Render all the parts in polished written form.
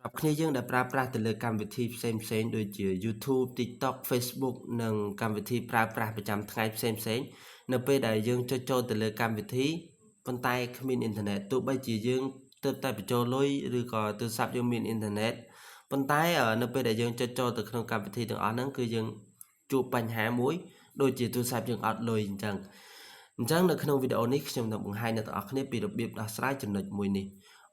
รับគ្នាយើងដែលប្រើប្រាស់ទៅលើកម្មវិធីផ្សេងៗដូចជា YouTube TikTok Facebook និងកម្មវិធីប្រើប្រាស់ប្រចាំថ្ងៃផ្សេងៗនៅពេលដែលយើងចុចចូលទៅលើកម្មវិធីប៉ុន្តែគ្មានអ៊ីនធឺណិតទោះបីជាយើងទើបតែបញ្ចូលលុយឬក៏ទូរស័ព្ទយើងមានអ៊ីនធឺណិតប៉ុន្តែនៅពេលដែលយើងចុចចូលទៅក្នុងកម្មវិធីទាំងអស់ហ្នឹងគឺយើងជួបបញ្ហាមួយដូចជាទូរស័ព្ទយើងអត់លុយអញ្ចឹងនៅក្នុងវីដេអូនេះខ្ញុំនឹងបង្ហាញអ្នកទាំងអស់គ្នាពីរបៀបដោះស្រាយចំណុចមួយនេះ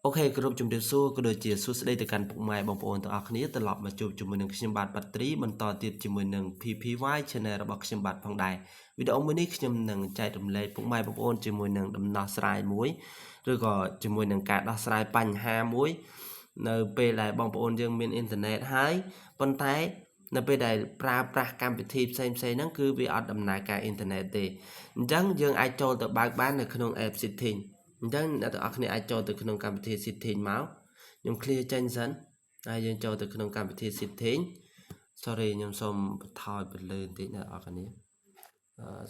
អូខេគ្រប់ជំរាបសួរក៏ដូចជាសួស្តីទៅកាន់ពុកម៉ែបងប្អូនទាំងអស់គ្នាត្រឡប់មកជួបជាមួយនឹងខ្ញុំបាទបាត់ត្រីបន្តទៀតជាមួយនឹង PPY Channel របស់ខ្ញុំបាទផងដែរវីដេអូមួយនេះខ្ញុំនឹងចែករំលែកពុកម៉ែបងប្អូនជាមួយនឹងដំណោះស្រាយមួយឬក៏ជាមួយនឹងការដោះស្រាយបញ្ហាមួយនៅពេលដែលបងប្អូនយើងមានអ៊ីនធឺណិតហើយប៉ុន្តែនៅពេលដែលប្រើប្រាស់កម្មវិធីផ្សេងៗហ្នឹងគឺវាអត់ដំណើរការអ៊ីនធឺណិតទេអញ្ចឹងយើងអាចចូលទៅបើកបាននៅក្នុង app setting អញ្ចឹងអ្នកទាំងអស់គ្នាអាចចូលទៅក្នុងកម្មវិធី setting មកខ្ញុំ clear ចេញសិនហើយយើងចូលទៅក្នុងកម្មវិធី setting sorry ខ្ញុំសូមបន្ថយពន្លឺបន្តិចអ្នកទាំងអស់គ្នា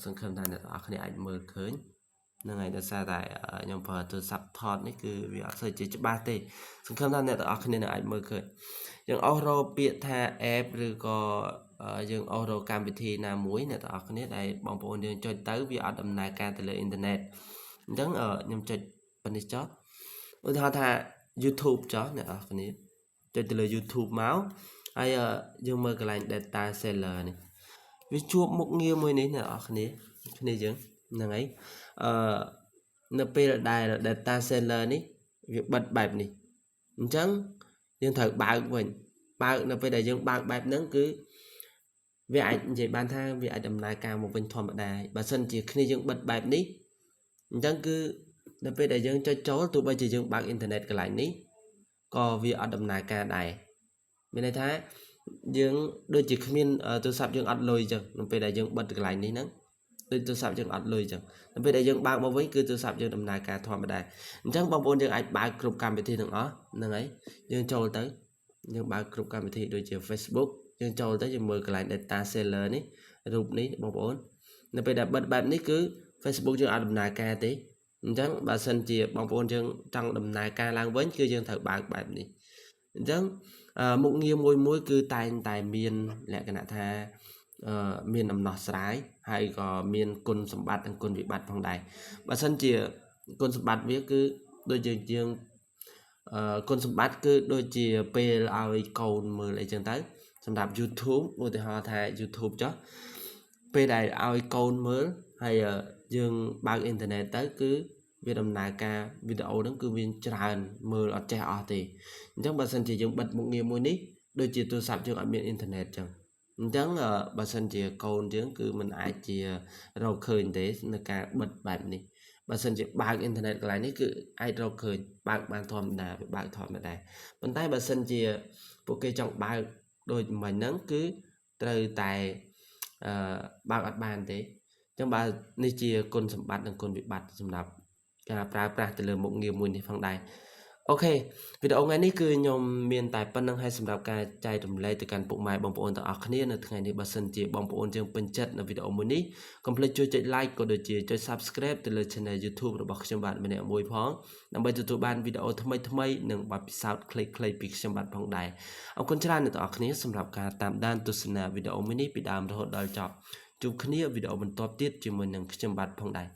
សង្ឃឹមថាអ្នកទាំងអស់គ្នាអាចមើលឃើញហ្នឹងហើយដោយសារតែខ្ញុំប្រើទូរស័ព្ទថតនេះគឺវាអត់សូវជាច្បាស់ទេសង្ឃឹមថាអ្នកទាំងអស់គ្នានឹងអាចមើលឃើញយើងអស់រកពាក្យថា app ឬក៏យើងអស់រកកម្មវិធីណាមួយអ្នកទាំងអស់គ្នាដែលបងប្អូនយើងចុចទៅវាអត់ដំណើរការទៅលើអ៊ីនធឺណិតអញ្ចឹងខ្ញុំចុចប៉ុណ្នេះចុះឧទាហរណ៍ថា YouTube ចុះអ្នកនរគ្នាចុចទៅលើ YouTube មកហើយយើងមើលកន្លែង data seller នេះវាជួបមុខងារមួយនេះអ្នកនរគ្នាយើងហ្នឹងហើយនៅពេលដែល data seller នេះវាបិទបែបនេះអញ្ចឹងយើងត្រូវបើកវិញបើកនៅពេលដែលយើងបើកបែបហ្នឹងគឺវាអាចនិយាយបានថាវាអាចដំណើរការមកវិញធម្មតាបើសិនជាគ្នាយើងបិទបែបនេះអញ្ចឹងគឺនៅពេលដែលយើងចុចចូលទោះបីជាយើងបើកអ៊ីនធឺណិតកន្លែងនេះក៏វាអត់ដំណើរការដែរមានន័យថាយើងដូចជាគ្មានទូរស័ព្ទយើងអត់លុយអញ្ចឹងនៅពេលដែលយើងបិទកន្លែងនេះហ្នឹងដូចទូរស័ព្ទយើងអត់លុយអញ្ចឹងនៅពេលដែលយើងបើកមកវិញគឺទូរស័ព្ទយើងដំណើរការធម្មតាអញ្ចឹងបងប្អូនយើងអាចបើកគ្រប់កម្មវិធីទាំងអស់ហ្នឹងហើយយើងចូលទៅយើងបើកគ្រប់កម្មវិធីដូចជា Facebook យើងចូលទៅយើងមើលកន្លែង data seller នេះរូបនេះបងប្អូននៅពេលដែលបិទបែបនេះគឺ Facebook យើងអត់ដំណើរការទេអញ្ចឹងបើសិនជាបងប្អូនយើងចង់ដំណើរការឡើងវិញគឺយើងត្រូវបើកបែបនេះអញ្ចឹងមុខងារមួយគឺតែងតែមានលក្ខណៈថាមានដំណោះស្រាយហើយក៏មានគុណសម្បត្តិនិងគុណវិបត្តិផងដែរបើសិនជាគុណសម្បត្តិវាគឺដូចយើងគុណសម្បត្តិគឺដូចជាពេលឲ្យកូនមើលអីចឹងទៅសម្រាប់ YouTube ឧទាហរណ៍ថា YouTube ចុះពេលដែលឲ្យកូនមើលហើយយើងបើកអ៊ីនធឺណិតទៅគឺវាដំណើរការវីដេអូហ្នឹងគឺវាច្រើនមើលអត់ចេះអស់ទេអញ្ចឹងបើសិនជាយើងបិទមុខងារមួយនេះដូចជាទូរស័ព្ទយើងអត់មានអ៊ីនធឺណិតអញ្ចឹងបើសិនជាកូនយើងគឺมันអាចជារកឃើញទេនៅការបិទបែបនេះបើសិនជាបើកអ៊ីនធឺណិតកន្លែងនេះគឺអាចរកឃើញបើកបានធម្មតាវាបើកធម្មតាប៉ុន្តែបើសិនជាពួកគេចង់បើកដូចមិញហ្នឹងគឺត្រូវតែបើកអត់បានទេចឹងបើនេះជាគុណសម្បត្តិនិងគុណវិបត្តិសម្រាប់ការប្រើប្រាស់ទៅលើមុខងារមួយនេះផងដែរអូខេវីដេអូថ្ងៃនេះគឺខ្ញុំមានតែប៉ុណ្្នឹងហើយសម្រាប់ការចែករំលែកទៅកាន់ពុកម៉ែបងប្អូនទាំងអស់គ្នានៅថ្ងៃនេះបើសិនជាបងប្អូនយើងពេញចិត្តនៅវីដេអូមួយនេះកុំភ្លេចជួយចុច like ក៏ដូចជាចុច subscribe ទៅលើ channel YouTube របស់ខ្ញុំបាទម្នាក់មួយផងដើម្បីទទួលបានវីដេអូថ្មីៗនិងបទពិសោធន៍ខ្លីៗពីខ្ញុំបាទផងដែរអរគុណច្រើនអ្នកទាំងអស់គ្នាសម្រាប់ការតាមដានទស្សនាវីដេអូមួយនេះពីដើមរហូតដល់ចប់ជួបគ្នាវីដេអូបន្ទាប់ទៀតជាមួយនឹងខ្ញុំបាទផងដែរ